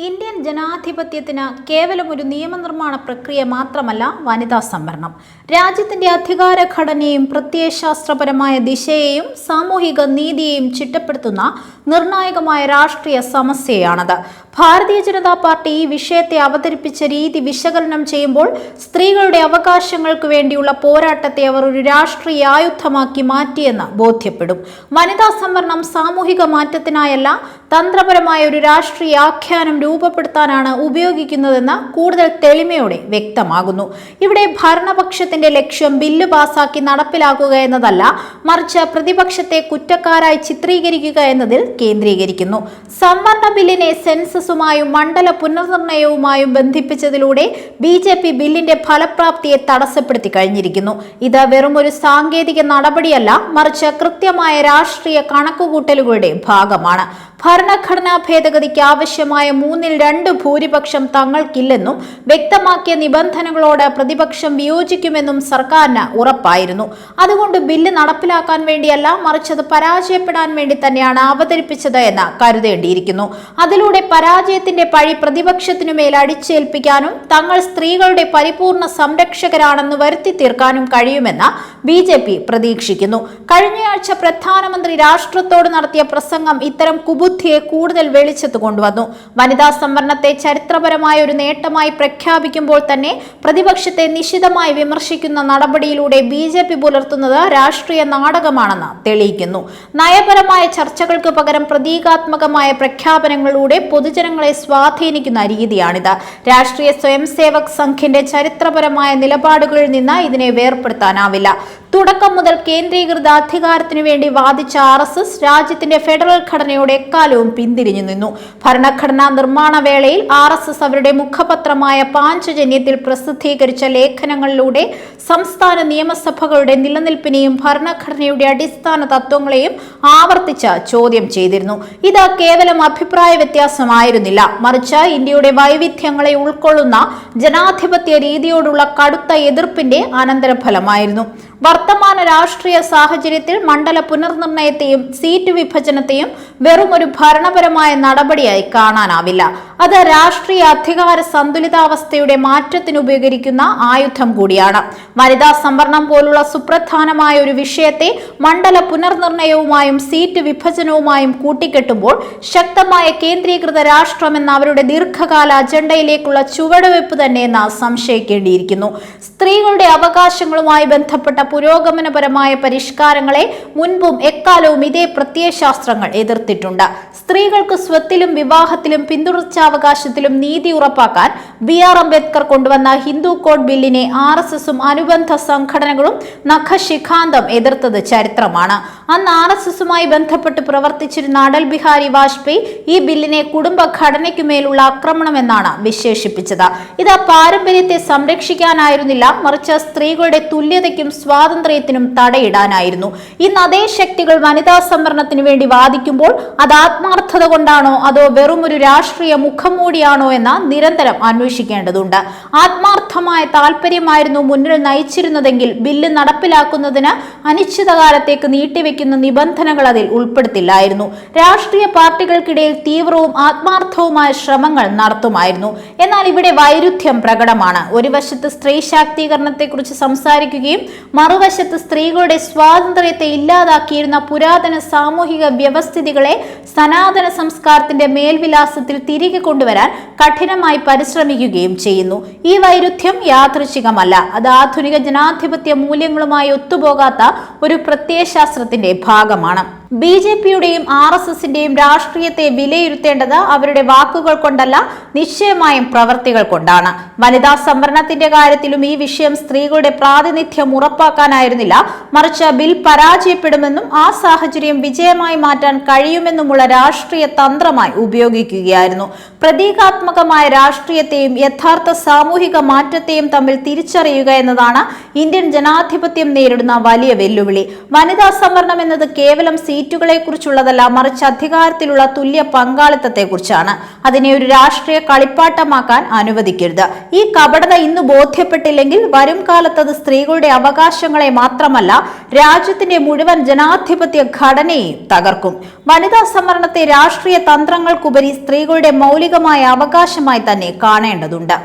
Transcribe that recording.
Indian ജനാധിപത്യത്തിന് കേവലം ഒരു നിയമനിർമ്മാണ പ്രക്രിയ മാത്രമല്ല വനിതാ സംവരണം. രാജ്യത്തിന്റെ അധികാരഘടനയും പ്രത്യയശാസ്ത്രപരമായ ദിശയെയും സാമൂഹിക നീതിയെയും ചിട്ടപ്പെടുത്തുന്ന നിർണായകമായ രാഷ്ട്രീയ സമസ്യയാണത്. ഭാരതീയ ജനതാ പാർട്ടി ഈ വിഷയത്തെ അവതരിപ്പിച്ച രീതി വിശകലനം ചെയ്യുമ്പോൾ സ്ത്രീകളുടെ അവകാശങ്ങൾക്ക് വേണ്ടിയുള്ള പോരാട്ടത്തെ അവർ ഒരു രാഷ്ട്രീയ ആയുധമാക്കി മാറ്റിയെന്ന് ബോധ്യപ്പെടും. വനിതാ സംവരണം സാമൂഹിക മാറ്റത്തിനായല്ല, തന്ത്രപരമായ ഒരു രാഷ്ട്രീയ ആഖ്യാനം രൂപപ്പെടുത്താനാണ് ഉപയോഗിക്കുന്നതെന്ന് കൂടുതൽ തെളിമയോടെ വ്യക്തമാകുന്നു. ഇവിടെ ഭരണപക്ഷത്തിന്റെ ലക്ഷ്യം ബില്ല് പാസാക്കി നടപ്പിലാക്കുക എന്നതല്ല, മറിച്ച് പ്രതിപക്ഷത്തെ കുറ്റക്കാരായി ചിത്രീകരിക്കുക എന്നതിൽ കേന്ദ്രീകരിക്കുന്നു. സംവരണ ബില്ലിനെ സെൻസസുമായും മണ്ഡല പുനർനിർണയവുമായും ബന്ധിപ്പിച്ചതിലൂടെ BJP ബില്ലിന്റെ ഫലപ്രാപ്തിയെ തടസ്സപ്പെടുത്തി കഴിഞ്ഞിരിക്കുന്നു. ഇത് വെറും ഒരു സാങ്കേതിക നടപടിയല്ല, മറിച്ച് കൃത്യമായ രാഷ്ട്രീയ കണക്കുകൂട്ടലുകളുടെ ഭാഗമാണ്. ഭരണഘടനാ ഭേദഗതിക്ക് ആവശ്യമായ 3/2 ഭൂരിപക്ഷം തങ്ങൾക്കില്ലെന്നും വ്യക്തമാക്കിയ നിബന്ധനകളോട് പ്രതിപക്ഷം വിയോജിക്കുമെന്നും സർക്കാരിന് ഉറപ്പായിരുന്നു. അതുകൊണ്ട് ബില്ല് നടപ്പിലാക്കാൻ വേണ്ടിയല്ല, മറിച്ച് അത് പരാജയപ്പെടാൻ വേണ്ടി തന്നെയാണ് അവതരിപ്പിച്ചത് എന്ന് കരുതേണ്ടിയിരിക്കുന്നു. അതിലൂടെ പരാജയത്തിന്റെ പഴി പ്രതിപക്ഷത്തിനുമേൽ അടിച്ചേൽപ്പിക്കാനും തങ്ങൾ സ്ത്രീകളുടെ പരിപൂർണ സംരക്ഷകരാണെന്ന് വരുത്തി തീർക്കാനും കഴിയുമെന്ന് BJP പ്രതീക്ഷിക്കുന്നു. കഴിഞ്ഞയാഴ്ച പ്രധാനമന്ത്രി രാഷ്ട്രത്തോട് നടത്തിയ പ്രസംഗം ഇത്തരം കുബുദ്ധിയെ കൂടുതൽ വെളിച്ചത്ത് കൊണ്ടുവന്നു. വനിതാ സംവരണത്തെ ചരിത്രപരമായ ഒരു നേട്ടമായി പ്രഖ്യാപിക്കുമ്പോൾ തന്നെ പ്രതിപക്ഷത്തെ നിശിതമായി വിമർശിക്കുന്ന നടപടിയിലൂടെ BJP പുലർത്തുന്നത് രാഷ്ട്രീയ നാടകമാണെന്ന് തെളിയിക്കുന്നു. നയപരമായ ചർച്ചകൾക്ക് പകരം പ്രതീകാത്മകമായ പ്രഖ്യാപനങ്ങളിലൂടെ പൊതുജനങ്ങളെ സ്വാധീനിക്കുന്ന രീതിയാണിത്. രാഷ്ട്രീയ സ്വയംസേവക് സംഘിന്റെ ചരിത്രപരമായ നിലപാടുകളിൽ നിന്ന് ഇതിനെ വേർപെടുത്താനാവില്ല. തുടക്കം മുതൽ കേന്ദ്രീകൃത അധികാരത്തിനു വേണ്ടി വാദിച്ച RSS രാജ്യത്തിന്റെ ഫെഡറൽ ഘടനയോട് എക്കാലവും പിന്തിരിഞ്ഞു നിന്നു. ഭരണഘടനാ നിർമ്മാണ വേളയിൽ RSS അവരുടെ മുഖപത്രമായ പാഞ്ചജന്യത്തിൽ പ്രസിദ്ധീകരിച്ച ലേഖനങ്ങളിലൂടെ സംസ്ഥാന നിയമസഭകളുടെ നിലനിൽപ്പിനെയും ഭരണഘടനയുടെ അടിസ്ഥാന തത്വങ്ങളെയും ആവർത്തിച്ച് ചോദ്യം ചെയ്തിരുന്നു. ഇത് കേവലം അഭിപ്രായ വ്യത്യാസമായിരുന്നില്ല, മറിച്ച് ഇന്ത്യയുടെ വൈവിധ്യങ്ങളെ ഉൾക്കൊള്ളുന്ന ജനാധിപത്യ രീതിയോടുള്ള കടുത്ത എതിർപ്പിന്റെ അനന്തരഫലമായിരുന്നു. വർത്തമാന രാഷ്ട്രീയ സാഹചര്യത്തിൽ മണ്ഡല പുനർനിർണയത്തെയും സീറ്റ് വിഭജനത്തെയും വെറും ഒരു ഭരണപരമായ നടപടിയായി കാണാനാവില്ല. അത് രാഷ്ട്രീയ അധികാര സന്തുലിതാവസ്ഥയുടെ മാറ്റത്തിന് ഉപയോഗിക്കുന്ന ആയുധം കൂടിയാണ്. വനിതാ സംവരണം പോലുള്ള സുപ്രധാനമായ ഒരു വിഷയത്തെ മണ്ഡല പുനർനിർണയവുമായും സീറ്റ് വിഭജനവുമായും കൂട്ടിക്കെട്ടുമ്പോൾ ശക്തമായ കേന്ദ്രീകൃത രാഷ്ട്രമെന്ന അവരുടെ ദീർഘകാല അജണ്ടയിലേക്കുള്ള ചുവടുവെപ്പ് തന്നെയെന്ന് സംശയിക്കേണ്ടിയിരിക്കുന്നു. സ്ത്രീകളുടെ അവകാശങ്ങളുമായി ബന്ധപ്പെട്ട പുരോഗമനപരമായ പരിഷ്കാരങ്ങളെ മുൻപും എക്കാലവും ഇതേ പ്രത്യയശാസ്ത്രങ്ങൾ എതിർത്തിട്ടുണ്ട്. സ്ത്രീകൾക്ക് സ്വത്തിലും വിവാഹത്തിലും പിന്തുടർച്ചാവകാശത്തിലും നീതി ഉറപ്പാക്കാൻ BR അംബേദ്കർ കൊണ്ടുവന്ന ഹിന്ദു കോഡ് ബില്ലിനെ RSSും അനുബന്ധ സംഘടനകളും നഖശിഖാന്തം എതിർത്തത് ചരിത്രമാണ്. അന്ന് RSSുമായി ബന്ധപ്പെട്ട് പ്രവർത്തിച്ചിരുന്ന അടൽ ബിഹാരി വാജ്പേയി ഈ ബില്ലിനെ കുടുംബഘടനയ്ക്കുമേലുള്ള ആക്രമണമെന്നാണ് വിശേഷിപ്പിച്ചത്. ഇത് പാരമ്പര്യത്തെ സംരക്ഷിക്കാനായിരുന്നില്ല, മറിച്ച് സ്ത്രീകളുടെ തുല്യതയ്ക്കും സ്വാതന്ത്ര്യത്തിനും തടയിടാനായിരുന്നു. ഇന്ന് അതേ ശക്തികൾ വനിതാ സംവരണത്തിന് വേണ്ടി വാദിക്കുമ്പോൾ അത് ആത്മാർത്ഥത കൊണ്ടാണോ അതോ വെറും ഒരു രാഷ്ട്രീയ മുഖംമൂടിയാണോ എന്ന് നിരന്തരം അന്വേഷിക്കേണ്ടതുണ്ട്. ആത്മാർത്ഥമായ താല്പര്യമായിരുന്നു മുന്നിൽ നയിച്ചിരുന്നതെങ്കിൽ ബില്ല് നടപ്പിലാക്കുന്നതിന് അനിശ്ചിതകാലത്തേക്ക് നീട്ടിവെക്കുന്ന നിബന്ധനകൾ അതിൽ ഉൾപ്പെടുത്തില്ലായിരുന്നു. രാഷ്ട്രീയ പാർട്ടികൾക്കിടയിൽ തീവ്രവും ആത്മാർത്ഥവുമായ ശ്രമങ്ങൾ നടത്തുമായിരുന്നു. എന്നാൽ ഇവിടെ വൈരുദ്ധ്യം പ്രകടമാണ്. ഒരു വശത്ത് സ്ത്രീ ശാക്തീകരണത്തെക്കുറിച്ച് സംസാരിക്കുകയും മറുവശത്ത് സ്ത്രീകളുടെ സ്വാതന്ത്ര്യത്തെ ഇല്ലാതാക്കിയിരുന്ന പുരാതന സാമൂഹിക വ്യവസ്ഥിതികളെ സനാതന സംസ്കാരത്തിന്റെ മേൽവിലാസത്തിൽ തിരികെ കൊണ്ടുവരാൻ കഠിനമായി പരിശ്രമിക്കുകയും ചെയ്യുന്നു. ഈ വൈരുദ്ധ്യം യാദൃച്ഛികമല്ല, അത് ആധുനിക ജനാധിപത്യ മൂല്യങ്ങളുമായി ഒത്തുപോകാത്ത ഒരു പ്രത്യയശാസ്ത്രത്തിന്റെ ഭാഗമാണ്. BJPയുടെയും RSSന്റെയും രാഷ്ട്രീയത്തെ വിലയിരുത്തേണ്ടത് അവരുടെ വാക്കുകൾ കൊണ്ടല്ല, നിശ്ചയമായും പ്രവർത്തികൾ കൊണ്ടാണ്. വനിതാ സംവരണത്തിന്റെ കാര്യത്തിലും ഈ വിഷയം സ്ത്രീകളുടെ പ്രാതിനിധ്യം ഉറപ്പാക്കാനായിരുന്നില്ല, മറിച്ച് ബിൽ പരാജയപ്പെടുമെന്നും ആ സാഹചര്യം വിജയമായി മാറ്റാൻ കഴിയുമെന്നുമുള്ള രാഷ്ട്രീയ തന്ത്രമായി ഉപയോഗിക്കുകയായിരുന്നു. പ്രതീകാത്മകമായ രാഷ്ട്രീയത്തെയും യഥാർത്ഥ സാമൂഹിക മാറ്റത്തെയും തമ്മിൽ തിരിച്ചറിയുക എന്നതാണ് ഇന്ത്യൻ ജനാധിപത്യം നേരിടുന്ന വലിയ വെല്ലുവിളി. വനിതാ സംവരണം എന്നത് കേവലം സീറ്റുകളെക്കുറിച്ചുള്ളതല്ല, മറിച്ച് അധികാരത്തിലുള്ള തുല്യ പങ്കാളിത്തത്തെക്കുറിച്ചാണ്. അതിനെ ഒരു രാഷ്ട്രീയ കളിപ്പാട്ടമാക്കാൻ അനുവദിക്കരുത്. ഈ കപടത ഇന്ന് ബോധ്യപ്പെട്ടില്ലെങ്കിൽ വരും കാലത്ത് അത് സ്ത്രീകളുടെ അവകാശങ്ങളെ മാത്രമല്ല, രാജ്യത്തിന്റെ മുഴുവൻ ജനാധിപത്യ ഘടനയെയും തകർക്കും. വനിതാ സംവരണത്തെ രാഷ്ട്രീയ തന്ത്രങ്ങൾക്കുപരി സ്ത്രീകളുടെ മൗലികമായ അവകാശമായി തന്നെ കാണേണ്ടതുണ്ട്.